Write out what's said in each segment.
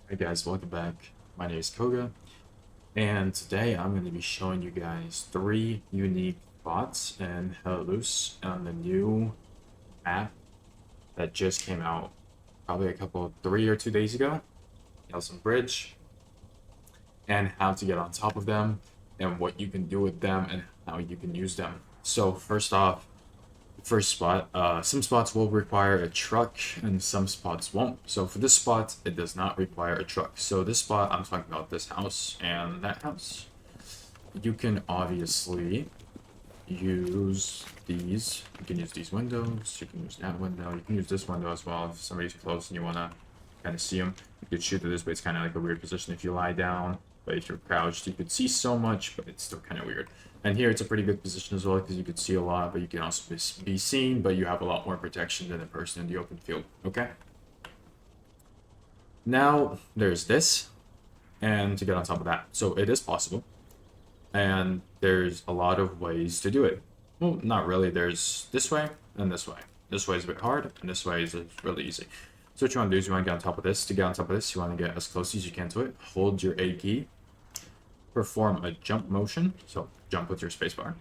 Hey guys, welcome back. My name is Koga, and today I'm going to be showing you guys three unique spots in Hell Loose on the new map that just came out probably 3 or 2 days ago. Elsenborn Bridge, and how to get on top of them, and what you can do with them, and how you can use them. So first off, first spot, some spots will require a truck and some spots won't. So for this spot, it does not require a truck. So this spot, I'm talking about this house and that house. You can obviously use these. You can use these windows. You can use that window. You can use this window as well if somebody's close and you want to kind of see them. You could shoot through this, but it's kind of like a weird position if you lie down. But if you're crouched, you could see so much, but it's still kind of weird. And here it's a pretty good position as well because you could see a lot, but you can also be seen, but you have a lot more protection than a person in the open field. Okay? Now, there's this, and to get on top of that. So it is possible, and there's a lot of ways to do it. Well, not really. There's this way and this way. This way is a bit hard, and this way is really easy. So what you want to do is you want to get on top of this. To get on top of this, you want to get as close as you can to it. Hold your A key. Perform a jump motion. So jump with your spacebar.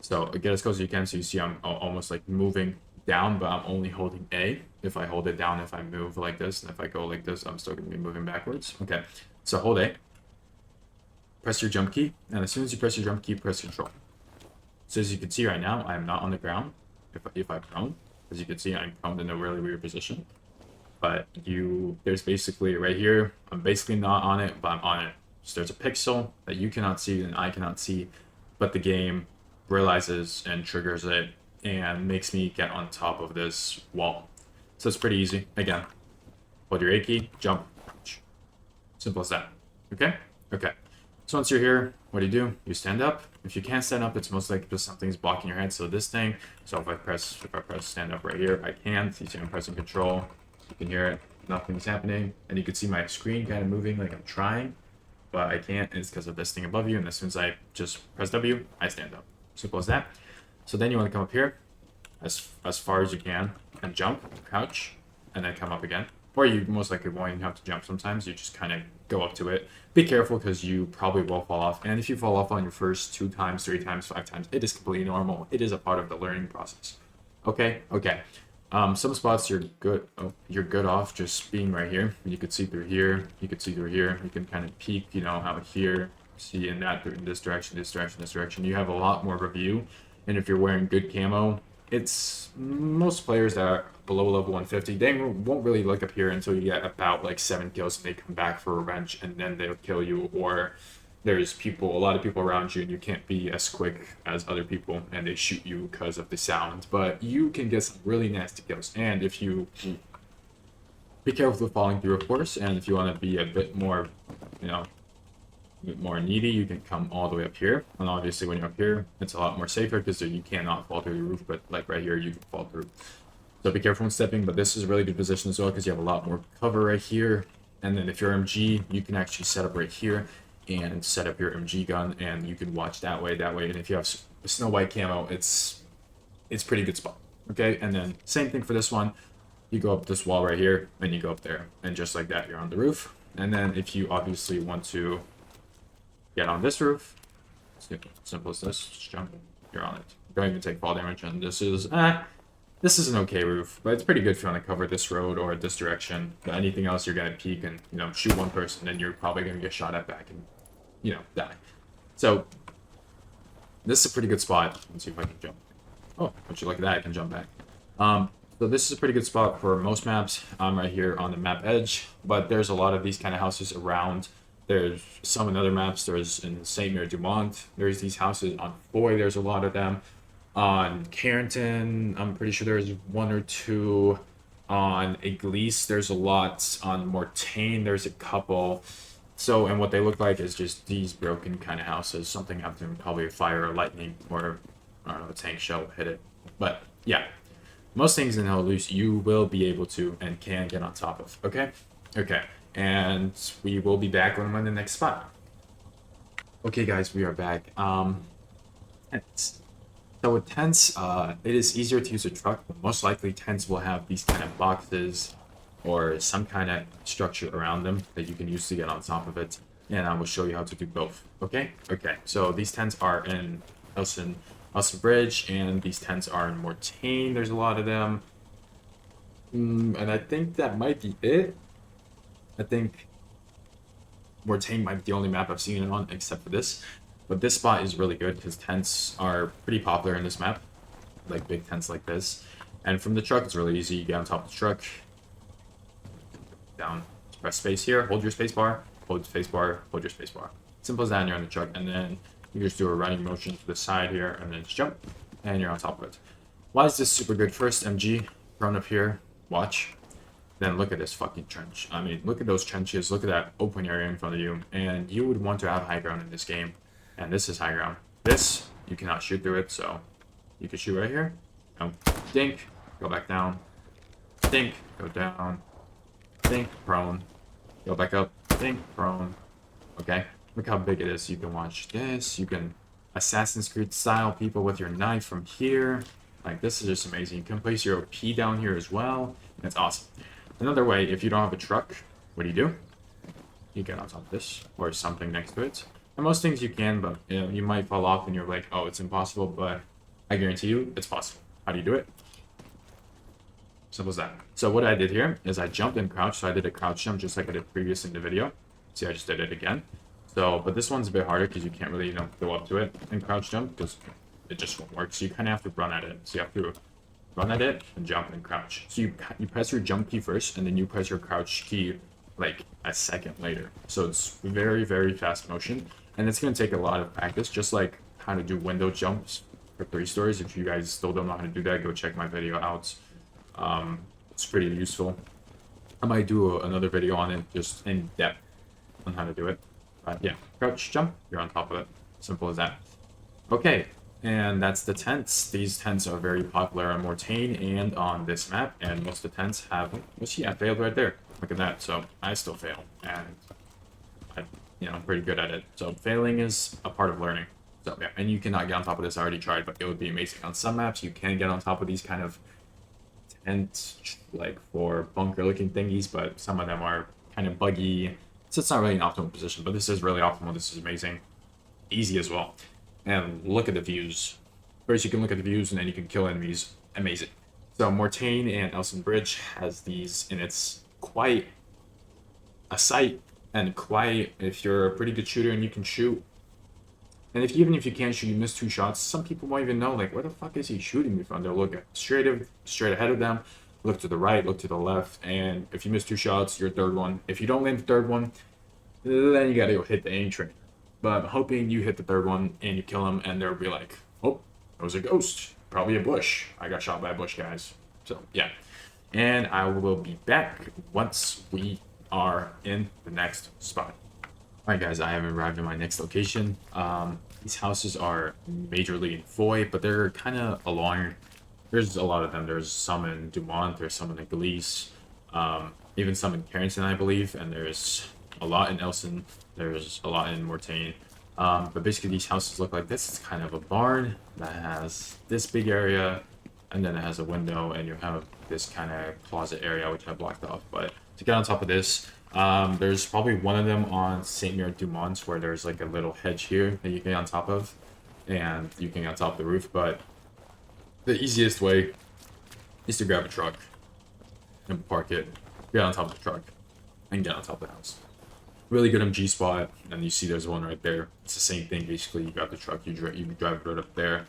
So get as close as you can. So you see I'm almost like moving down, but I'm only holding A. If I hold it down, if I move like this, and if I go like this, I'm still going to be moving backwards. Okay, so hold A. Press your jump key, and as soon as you press your jump key, press control. So as you can see right now, I'm not on the ground. If I prone, as you can see, I'm prone in a really weird position. But there's basically right here, I'm basically not on it, but I'm on it. So there's a pixel that you cannot see and I cannot see, but the game realizes and triggers it and makes me get on top of this wall. So it's pretty easy. Again, hold your A key, jump, punch. Simple as that. Okay? Okay. So once you're here, what do? You stand up. If you can't stand up, it's most likely because something's blocking your head. So this thing, so if I press stand up right here, I can't. You see I'm pressing control. You can hear it. Nothing's happening. And you can see my screen kind of moving like I'm trying, but I can't. It's because of this thing above you. And as soon as I just press W, I stand up. Simple as that. So then you want to come up here as far as you can and jump, crouch, and then come up again. Or you most likely won't even have to jump sometimes. You just kind of go up to it. Be careful because you probably will fall off. And if you fall off on your first 2 times, 3 times, 5 times, it is completely normal. It is a part of the learning process. Okay? Okay. Some spots you're good. Oh, you're good off just being right here. You could see through here. You could see through here. You can kind of peek, out here. See in this direction, this direction, this direction. You have a lot more of a view. And if you're wearing good camo, it's most players that are below level 150, they won't really look up here until you get about like 7 kills and they come back for revenge and then they'll kill you, or there's a lot of people around you and you can't be as quick as other people and they shoot you because of the sound, but you can get some really nasty kills. And if you be careful with falling through, of course, and if you want to be a bit more more needy, you can come all the way up here. And obviously when you're up here, it's a lot more safer because you cannot fall through the roof, but like right here, you can fall through. So be careful when stepping, but this is a really good position as well because you have a lot more cover right here. And then if you're MG, you can actually set up right here and set up your MG gun, and you can watch that way. And if you have snow white camo, it's pretty good spot. Okay, and then same thing for this one. You go up this wall right here, and you go up there, and just like that, you're on the roof. And then if you obviously want to get on this roof, simple as this, just jump, you're on it. Don't even take fall damage, and this is an okay roof, but it's pretty good if you want to cover this road or this direction. But anything else, you're gonna peek and shoot one person, and you're probably gonna get shot at back and die. So this is a pretty good spot. Let's see if I can jump. Oh, would you look at that? I can jump back. So this is a pretty good spot for most maps. I'm right here on the map edge, but there's a lot of these kind of houses around. There's some in other maps. There's in St. Mary Dumont. There's these houses on Foy. There's a lot of them. On Carrington, I'm pretty sure there's 1 or 2. On Église, there's a lot. On Mortain, there's a couple. So, and what they look like is just these broken kind of houses. Something happened, probably a fire or lightning, or I don't know, a tank shell hit it. But yeah, most things in Hell Loose you will be able to and can get on top of. Okay? Okay. And we will be back when I'm in the next spot. Okay, guys, we are back. Tents. So with tents, it is easier to use a truck, but most likely tents will have these kind of boxes or some kind of structure around them that you can use to get on top of it. And I will show you how to do both. Okay? Okay. So these tents are in Elsen Bridge, and these tents are in Mortain. There's a lot of them. And I think that might be it. I think Mortain might be the only map I've seen it on, except for this. But this spot is really good because tents are pretty popular in this map, like big tents like this. And from the truck, it's really easy. You get on top of the truck, down, press space here, hold your space bar, hold space bar, hold your space bar. Simple as that, and you're on the truck. And then you just do a running motion to the side here, and then just jump, and you're on top of it. Why is this super good? First, MG, run up here, watch. Then look at this fucking trench. I mean, look at those trenches. Look at that open area in front of you. And you would want to have high ground in this game. And this is high ground. This, you cannot shoot through it, so you can shoot right here. No. Dink, go back down. Dink, go down. Dink, prone. Go back up. Dink, prone. Okay? Look how big it is. You can watch this. You can Assassin's Creed style people with your knife from here. Like, this is just amazing. You can place your OP down here as well. It's awesome. Another way, if you don't have a truck, what do? You get on top of this, or something next to it. And most things you can, but you know, you might fall off and you're like, oh, it's impossible, but I guarantee you, it's possible. How do you do it? Simple as that. So what I did here is I jumped and crouched, so I did a crouch jump just like I did previous in the video. See, I just did it again. So, but this one's a bit harder because you can't really, you know, go up to it and crouch jump because it just won't work. So you kind of have to run at it. So you have to run at it and jump and crouch. So you press your jump key first, and then you press your crouch key like a second later. So it's very, very fast motion, and it's going to take a lot of practice, just like how to do window jumps for 3 stories. If you guys still don't know how to do that, go check my video out. It's pretty useful. I might do another video on it, just in depth on how to do it. But yeah, crouch, jump, you're on top of it. Simple as that. Okay. And that's the tents. These tents are very popular on Mortain and on this map, and most of the tents have... Well, see, I failed right there. Look at that. So I still fail, and I'm pretty good at it. So failing is a part of learning. So yeah, and you cannot get on top of this. I already tried, but it would be amazing. On some maps, you can get on top of these kind of tents, like for bunker-looking thingies, but some of them are kind of buggy. So it's not really an optimal position, but this is really optimal. This is amazing. Easy as well. And look at the views. First, you can look at the views, and then you can kill enemies. Amazing. So Mortain and Elsen Bridge has these, and it's quite a sight, and quite, if you're a pretty good shooter and you can shoot. And even if you can't shoot, you miss 2 shots, some people won't even know, like, where the fuck is he shooting me from? They'll look straight ahead of them, look to the right, look to the left, and if you miss 2 shots, your third one. If you don't land the third one, then you gotta go hit the aim train. But I'm hoping you hit the third one and you kill him, and they'll be like, oh, it was a ghost. Probably a bush. I got shot by a bush, guys. So, yeah. And I will be back once we are in the next spot. Alright, guys, I have arrived in my next location. These houses are majorly in void, but they're kind of along. There's a lot of them. There's some in Dumont, there's some in Eglise, even some in Carrington, I believe, and there's a lot in Elsen. There's a lot in Mortain. But basically these houses look like this. It's kind of a barn that has this big area, and then it has a window, and you have this kind of closet area which I blocked off. But to get on top of this, there's probably one of them on St. Mary Dumont where there's like a little hedge here that you can get on top of, and you can get on top of the roof. But the easiest way is to grab a truck and park it, get on top of the truck, and get on top of the house. Really good MG spot, and you see there's one right there. It's the same thing, basically. You grab the truck, you drive it right up there,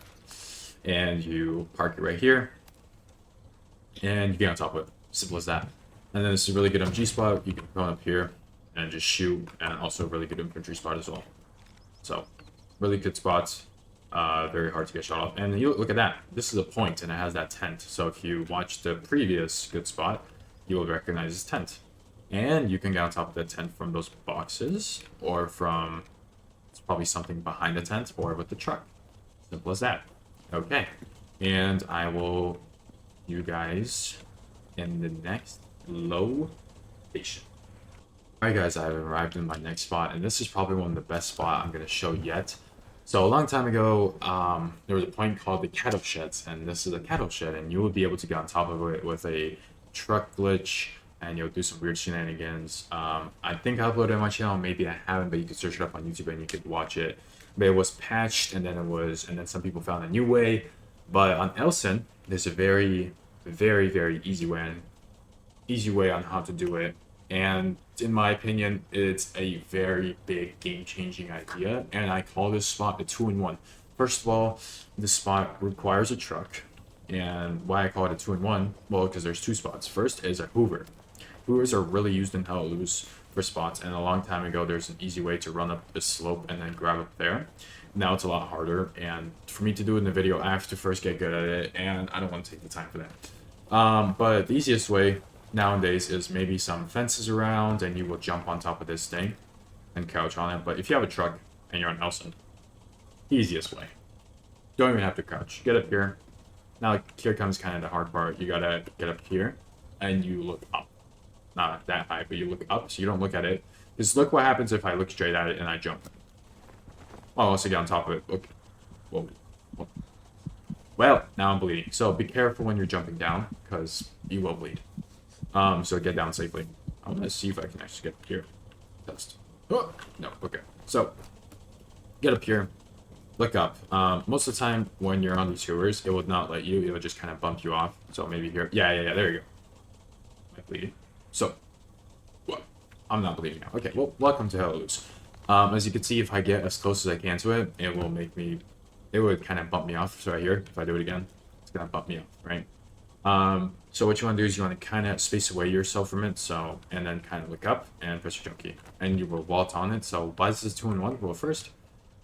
and you park it right here, and you get on top of it. Simple as that. And then this is a really good MG spot. You can come up here and just shoot, and also a really good infantry spot as well. So, really good spots. Very hard to get shot off. And you look at that. This is a point, and it has that tent. So if you watch the previous good spot, you will recognize this tent. And you can get on top of the tent from those boxes, or from, it's probably something behind the tent, or with the truck. Simple as that. Okay. And I will see you guys in the next location. Alright guys, I've arrived in my next spot, and this is probably one of the best spots I'm going to show yet. So a long time ago, there was a point called the cattle sheds, and this is a cattle shed, and you will be able to get on top of it with a truck glitch, and you'll do some weird shenanigans. I think I uploaded it on my channel, maybe I haven't, but you can search it up on YouTube and you could watch it. But it was patched, and then some people found a new way. But on Elsen, there's a very, very, very easy way on how to do it. And in my opinion, it's a very big game-changing idea, and I call this spot a 2-in-1. First of all, this spot requires a truck, and why I call it a 2-in-1? Well, because there's two spots. First is a Hoover. Hoovers are really used in Hell Loose for spots, and a long time ago, there's an easy way to run up this slope and then grab up there. Now it's a lot harder, and for me to do it in the video, I have to first get good at it, and I don't want to take the time for that. But the easiest way nowadays is maybe some fences around, and you will jump on top of this thing and couch on it. But if you have a truck and you're on Elsen, easiest way. Don't even have to crouch. Get up here. Now here comes kind of the hard part. You gotta get up here, and you look up. Not that high, but you look up, so you don't look at it. Just look what happens if I look straight at it and I jump. I'll also get on top of it. Look. Whoa. Whoa. Well, now I'm bleeding. So be careful when you're jumping down, because you will bleed. So get down safely. I'm gonna see if I can actually get up here. Test. Oh, no, okay. So, get up here. Look up. Most of the time, when you're on these tours, it will not let you. It will just kind of bump you off. So maybe here. Yeah, there you go. Am I bleeding? So, well, I'm not bleeding now. Okay, well, welcome to Hell Loose. As you can see, if I get as close as I can to it, it will make me... It would kind of bump me off. So right here, if I do it again, it's gonna bump me off, right? So what you want to do is you want to kind of space away yourself from it, so, and then kind of look up and press your jump key, and you will vault on it. So why is this 2-in-1? Well, first,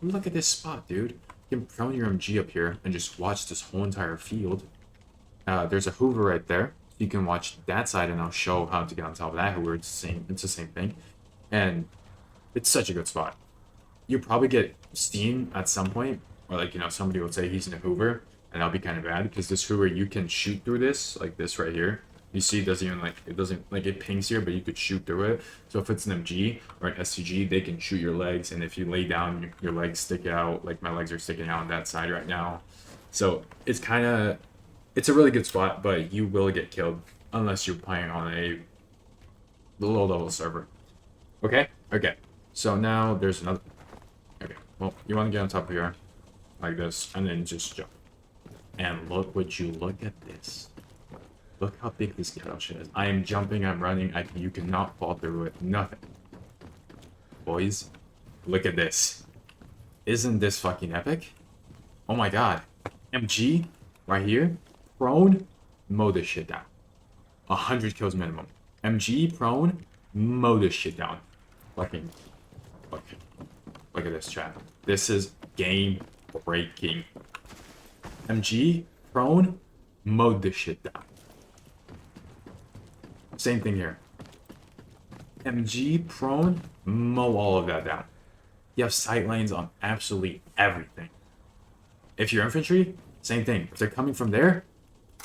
look at this spot, dude. You can throw your MG up here and just watch this whole entire field. There's a Hoover right there. You can watch that side, and I'll show how to get on top of that Hoover. It's the same thing, and it's such a good spot. You probably get seen at some point, or like, you know, somebody will say he's in a Hoover. And that'll be kind of bad, because this Hoover, you can shoot through this, like this right here. You see, it doesn't even, like, it pings here, but you could shoot through it. So if it's an MG or an SCG, they can shoot your legs, and if you lay down, your legs stick out, like my legs are sticking out on that side right now. So it's a really good spot, but you will get killed unless you're playing on a low-level server. Okay? Okay. So now there's another... Okay, well, you want to get on top of here, like this, and then just jump. And look at this. Look how big this couch is. I am jumping, I'm running, you cannot fall through it. Nothing. Boys, look at this. Isn't this fucking epic? Oh my god. MG, right here, prone, mow this shit down. 100 kills minimum. MG, prone, mow this shit down. Fucking, look at this, chat. This is game breaking. MG, prone, mowed this shit down. Same thing here. MG, prone, mow all of that down. You have sight lanes on absolutely everything. If you're infantry, same thing. If they're coming from there,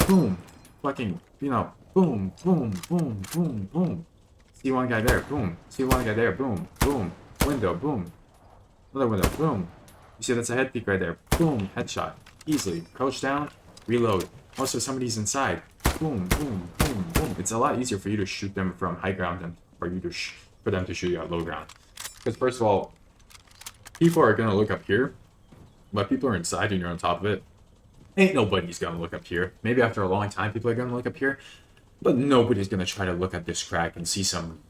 boom, fucking, you know, boom, boom, boom, boom, boom. See one guy there, boom. See one guy there, boom, boom. Window, boom. Another window, boom. You see that's a head peek right there, boom, headshot. Easily. Crouch down, reload. Also, somebody's inside. Boom, boom, boom, boom. It's a lot easier for you to shoot them from high ground than for them to shoot you at low ground. Because first of all, people are going to look up here, but people are inside and you're on top of it. Ain't nobody's going to look up here. Maybe after a long time, people are going to look up here, but nobody's going to try to look at this crack and see some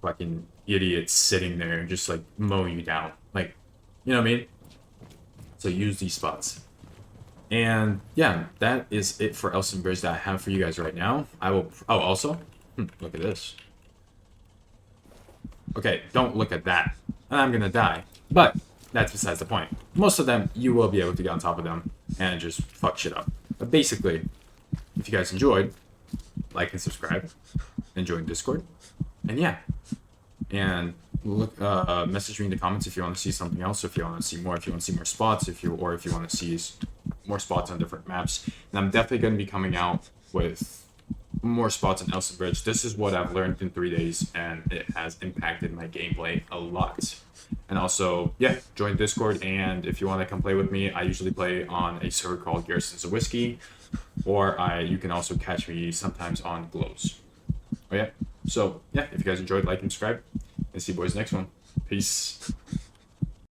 fucking idiot sitting there and just, like, mow you down. Like, you know what I mean? So use these spots. And yeah, that is it for Elsenborn that I have for you guys right now. I will... Oh, also, look at this. Okay, don't look at that. I'm gonna die. But that's besides the point. Most of them, you will be able to get on top of them and just fuck shit up. But basically, if you guys enjoyed, like and subscribe, and join Discord. And yeah. And look, message me in the comments if you want to see something else, if you want to see more, if you want to see more spots, if you want to see more spots on different maps. And I'm definitely going to be coming out with more spots in Elsenborn. This is what I've learned in 3 days, and it has impacted my gameplay a lot. And also, yeah, join Discord, and if you want to come play with me, I usually play on a server called Garrisons of Whiskey, or you can also catch me sometimes on Glows. Oh yeah, So yeah, if you guys enjoyed, like and subscribe, and see you boys next one. Peace.